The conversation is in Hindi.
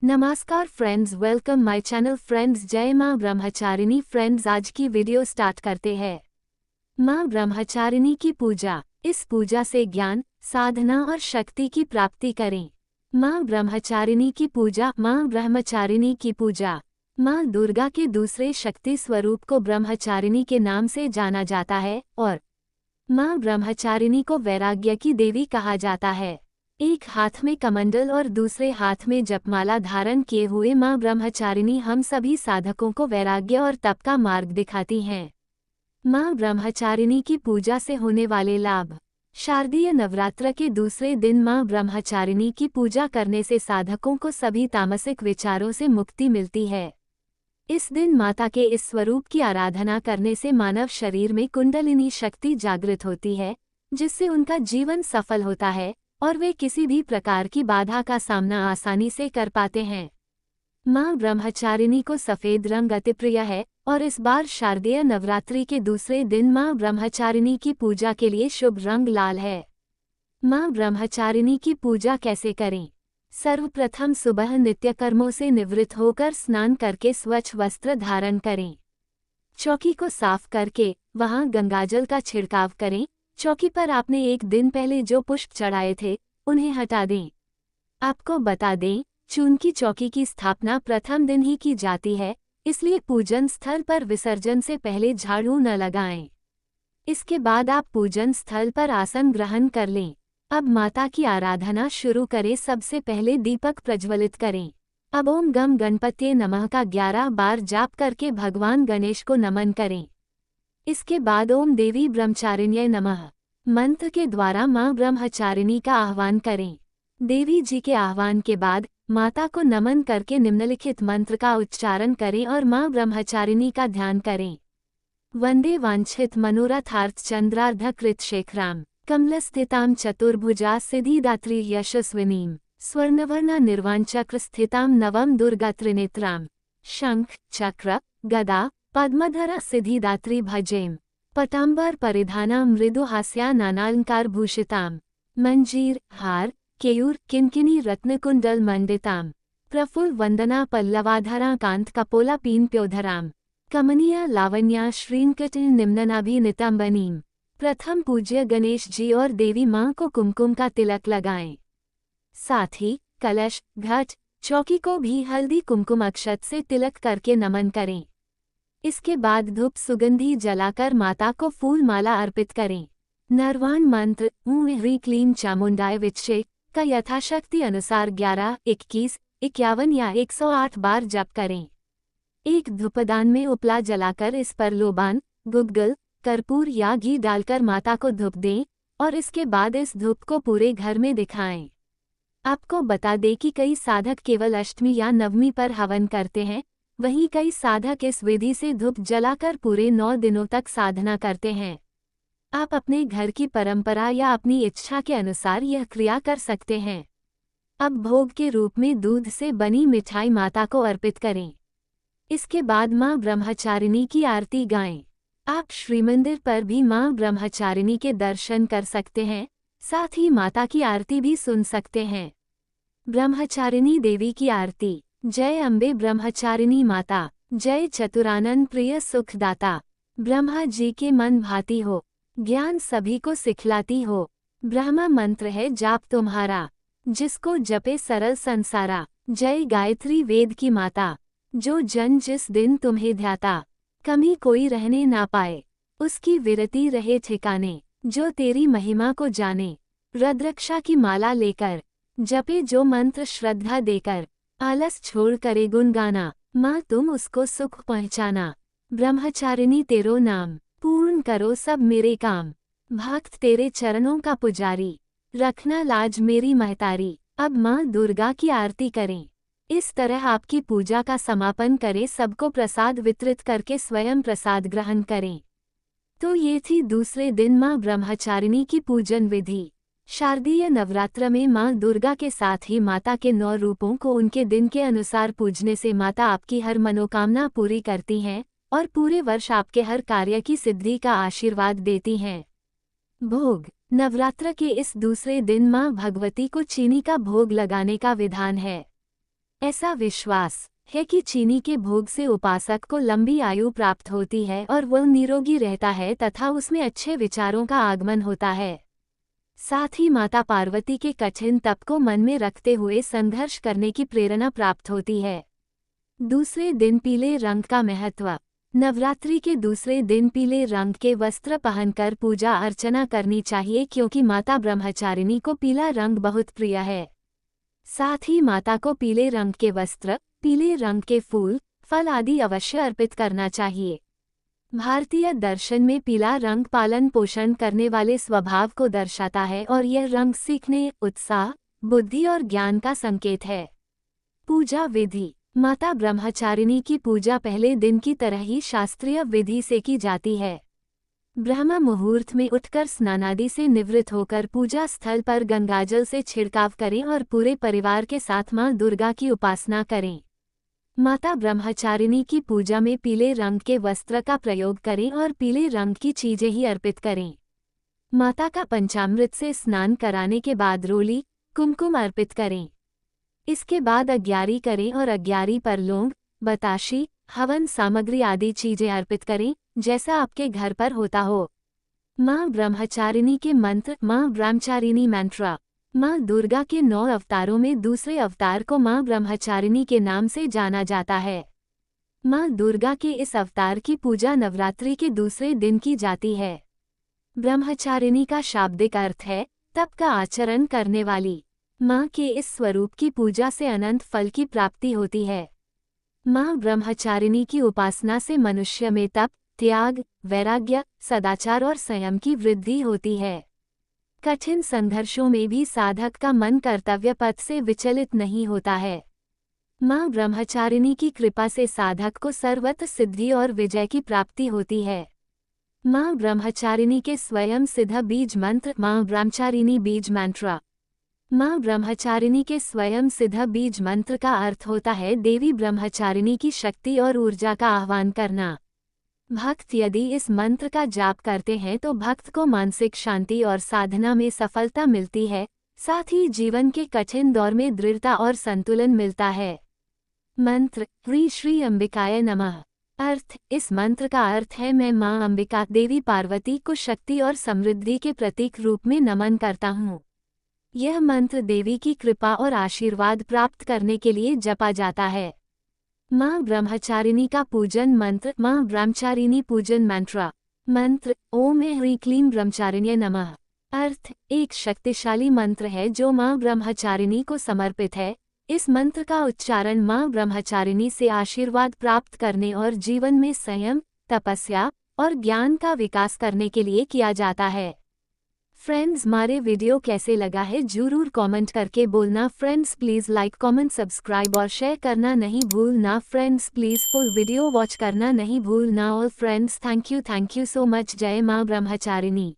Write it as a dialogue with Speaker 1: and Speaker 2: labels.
Speaker 1: नमस्कार friends, welcome my channel friends. जय माँ ब्रह्मचारिणी फ्रेंड्स, आज की वीडियो स्टार्ट करते हैं। माँ ब्रह्मचारिणी की पूजा। इस पूजा से ज्ञान, साधना और शक्ति की प्राप्ति करें। माँ ब्रह्मचारिणी की पूजा। माँ ब्रह्मचारिणी की पूजा माँ दुर्गा के दूसरे शक्ति स्वरूप को ब्रह्मचारिणी के नाम से जाना जाता है और माँ ब्रह्मचारिणी को वैराग्य की देवी कहा जाता है। एक हाथ में कमंडल और दूसरे हाथ में जपमाला धारण किए हुए माँ ब्रह्मचारिणी हम सभी साधकों को वैराग्य और तप का मार्ग दिखाती हैं। माँ ब्रह्मचारिणी की पूजा से होने वाले लाभ। शारदीय नवरात्र के दूसरे दिन माँ ब्रह्मचारिणी की पूजा करने से साधकों को सभी तामसिक विचारों से मुक्ति मिलती है। इस दिन माता के इस स्वरूप की आराधना करने से मानव शरीर में कुंडलिनी शक्ति जागृत होती है, जिससे उनका जीवन सफल होता है और वे किसी भी प्रकार की बाधा का सामना आसानी से कर पाते हैं। माँ ब्रह्मचारिणी को सफ़ेद रंग अति प्रिय है और इस बार शारदीय नवरात्रि के दूसरे दिन माँ ब्रह्मचारिणी की पूजा के लिए शुभ रंग लाल है। माँ ब्रह्मचारिणी की पूजा कैसे करें? सर्वप्रथम सुबह नित्य कर्मों से निवृत्त होकर स्नान करके स्वच्छ वस्त्र धारण करें। चौकी को साफ करके वहां गंगाजल का छिड़काव करें। चौकी पर आपने एक दिन पहले जो पुष्प चढ़ाए थे उन्हें हटा दें। आपको बता दें, चून की चौकी की स्थापना प्रथम दिन ही की जाती है, इसलिए पूजन स्थल पर विसर्जन से पहले झाड़ू न लगाएं। इसके बाद आप पूजन स्थल पर आसन ग्रहण कर लें। अब माता की आराधना शुरू करें। सबसे पहले दीपक प्रज्वलित करें। अब ओम गम गणपत्ये नमः का 11 बार जाप करके भगवान गणेश को नमन करें। इसके बाद ओम देवी ब्रह्मचारिण्यै नमः मंत्र के द्वारा माँ ब्रह्मचारिणी का आह्वान करें। देवी जी के आह्वान के बाद माता को नमन करके निम्नलिखित मंत्र का उच्चारण करें और माँ ब्रह्मचारिणी का ध्यान करें। वंदे वांछित मनोरथार्थ चंद्रार्धकृत शेखराम कमलस्थितां चतुर्भुजा सिद्धिदात्री यशस्विनीं स्वर्णवर्णा निर्वाणचक्र स्थितां नवम दुर्गा त्रिनेत्रां शंख चक्र गदा पद्मधरा सिद्धिदात्री भजेम पटाम्बर परिधाना मृदुहास्या नानालंकार भूषिताम मंजीर हार केयूर किंकिनी रत्नकुंडल मंडिताम प्रफुल्ल वंदना पल्लवाधरा कांत कपोला पीन प्योधराम कमनीय लावण्या श्रींकटिल निम्ननाभिनितंबनीम। प्रथम पूज्य गणेश जी और देवी माँ को कुमकुम का तिलक लगाएं। साथ ही कलश, घट, चौकी को भी हल्दी कुमकुम अक्षत से तिलक करके नमन करें। इसके बाद धूप सुगंधी जलाकर माता को फूल माला अर्पित करें। नरवाण मंत्र ऊँ ह्रीं क्लीं चामुंडाय विच्चे का यथाशक्ति अनुसार 11, 21, 51 या 108 बार जप करें। एक धूपदान में उपला जलाकर इस पर लोबान, गुग्गल, कर्पूर या घी डालकर माता को धूप दें और इसके बाद इस धूप को पूरे घर में दिखाएं। आपको बता दें कि कई साधक केवल अष्टमी या नवमी पर हवन करते हैं, वहीं कई साधक इस विधि से धूप जलाकर पूरे 9 दिनों तक साधना करते हैं। आप अपने घर की परंपरा या अपनी इच्छा के अनुसार यह क्रिया कर सकते हैं। अब भोग के रूप में दूध से बनी मिठाई माता को अर्पित करें। इसके बाद माँ ब्रह्मचारिणी की आरती गाएं। आप श्रीमंदिर पर भी माँ ब्रह्मचारिणी के दर्शन कर सकते हैं, साथ ही माता की आरती भी सुन सकते हैं। ब्रह्मचारिणी देवी की आरती। जय अम्बे ब्रह्मचारिणी माता, जय चतुरानंद प्रिय सुखदाता। ब्रह्मा जी के मन भाती हो, ज्ञान सभी को सिखलाती हो। ब्रह्मा मंत्र है जाप तुम्हारा, जिसको जपे सरल संसारा। जय गायत्री वेद की माता, जो जन जिस दिन तुम्हें ध्याता, कमी कोई रहने ना पाए, उसकी विरति रहे ठिकाने। जो तेरी महिमा को जाने, रुद्राक्षा की माला लेकर, जपे जो मंत्र श्रद्धा देकर, आलस छोड़ करे गुण गाना। माँ तुम उसको सुख पहुँचाना। ब्रह्मचारिणी तेरो नाम, पूर्ण करो सब मेरे काम। भक्त तेरे चरणों का पुजारी, रखना लाज मेरी महतारी। अब माँ दुर्गा की आरती करें। इस तरह आपकी पूजा का समापन करें। सबको प्रसाद वितरित करके स्वयं प्रसाद ग्रहण करें। तो ये थी दूसरे दिन माँ ब्रह्मचारिणी की पूजन विधि। शारदीय नवरात्र में माँ दुर्गा के साथ ही माता के 9 रूपों को उनके दिन के अनुसार पूजने से माता आपकी हर मनोकामना पूरी करती हैं और पूरे वर्ष आपके हर कार्य की सिद्धि का आशीर्वाद देती हैं। भोग। नवरात्र के इस दूसरे दिन माँ भगवती को चीनी का भोग लगाने का विधान है। ऐसा विश्वास है कि चीनी के भोग से उपासक को लंबी आयु प्राप्त होती है और वह निरोगी रहता है तथा उसमें अच्छे विचारों का आगमन होता है। साथ ही माता पार्वती के कठिन तप को मन में रखते हुए संघर्ष करने की प्रेरणा प्राप्त होती है। दूसरे दिन पीले रंग का महत्व। नवरात्रि के दूसरे दिन पीले रंग के वस्त्र पहनकर पूजा अर्चना करनी चाहिए क्योंकि माता ब्रह्मचारिणी को पीला रंग बहुत प्रिय है। साथ ही माता को पीले रंग के वस्त्र, पीले रंग के फूल, फल आदि अवश्य अर्पित करना चाहिए। भारतीय दर्शन में पीला रंग पालन पोषण करने वाले स्वभाव को दर्शाता है और यह रंग सीखने, उत्साह, बुद्धि और ज्ञान का संकेत है। पूजा विधि। माता ब्रह्मचारिणी की पूजा पहले दिन की तरह ही शास्त्रीय विधि से की जाती है। ब्रह्म मुहूर्त में उठकर स्नानादि से निवृत्त होकर पूजा स्थल पर गंगाजल से छिड़काव करें और पूरे परिवार के साथ मां दुर्गा की उपासना करें। माता ब्रह्मचारिणी की पूजा में पीले रंग के वस्त्र का प्रयोग करें और पीले रंग की चीजें ही अर्पित करें। माता का पंचामृत से स्नान कराने के बाद रोली, कुमकुम अर्पित करें। इसके बाद अग्यारी करें और अग्यारी पर लौंग, बताशी, हवन सामग्री आदि चीजें अर्पित करें, जैसा आपके घर पर होता हो। मां ब्रह्मचारिणी के मंत्र। मां ब्रह्मचारिणी मंत्र। मां दुर्गा के 9 अवतारों में दूसरे अवतार को मां ब्रह्मचारिणी के नाम से जाना जाता है। मां दुर्गा के इस अवतार की पूजा नवरात्रि के दूसरे दिन की जाती है। ब्रह्मचारिणी का शाब्दिक अर्थ है तप का आचरण करने वाली। मां के इस स्वरूप की पूजा से अनंत फल की प्राप्ति होती है। मां ब्रह्मचारिणी की उपासना से मनुष्य में तप, त्याग, वैराग्य, सदाचार और संयम की वृद्धि होती है। कठिन संघर्षों में भी साधक का मन कर्तव्य पथ से विचलित नहीं होता है। मां ब्रह्मचारिणी की कृपा से साधक को सर्वत्र सिद्धि और विजय की प्राप्ति होती है। मां ब्रह्मचारिणी के स्वयं सिद्ध बीज मंत्र। मां ब्रह्मचारिणी बीज मंत्र। मां ब्रह्मचारिणी के स्वयं सिद्ध बीज मंत्र का अर्थ होता है देवी ब्रह्मचारिणी की शक्ति और ऊर्जा का आह्वान करना। भक्त यदि इस मंत्र का जाप करते हैं तो भक्त को मानसिक शांति और साधना में सफलता मिलती है, साथ ही जीवन के कठिन दौर में दृढ़ता और संतुलन मिलता है। मंत्र। ह्रीं श्री अंबिकाय नमः। अर्थ। इस मंत्र का अर्थ है मैं मां अंबिका देवी पार्वती को शक्ति और समृद्धि के प्रतीक रूप में नमन करता हूँ। यह मंत्र देवी की कृपा और आशीर्वाद प्राप्त करने के लिए जपा जाता है। मां ब्रह्मचारिणी का पूजन मंत्र। मां ब्रह्मचारिणी पूजन मंत्र। मंत्र। ओम ह्रीं क्लीं ब्रह्मचारिण्यै नमः। अर्थ। एक शक्तिशाली मंत्र है जो मां ब्रह्मचारिणी को समर्पित है। इस मंत्र का उच्चारण मां ब्रह्मचारिणी से आशीर्वाद प्राप्त करने और जीवन में संयम, तपस्या और ज्ञान का विकास करने के लिए किया जाता है। फ्रेंड्स, हमारे वीडियो कैसे लगा है जरूर कमेंट करके बोलना। Friends please like, comment, subscribe और शेयर करना नहीं भूलना। Friends please full video watch करना नहीं भूलना। और friends thank you so much. जय मां ब्रह्मचारिणी।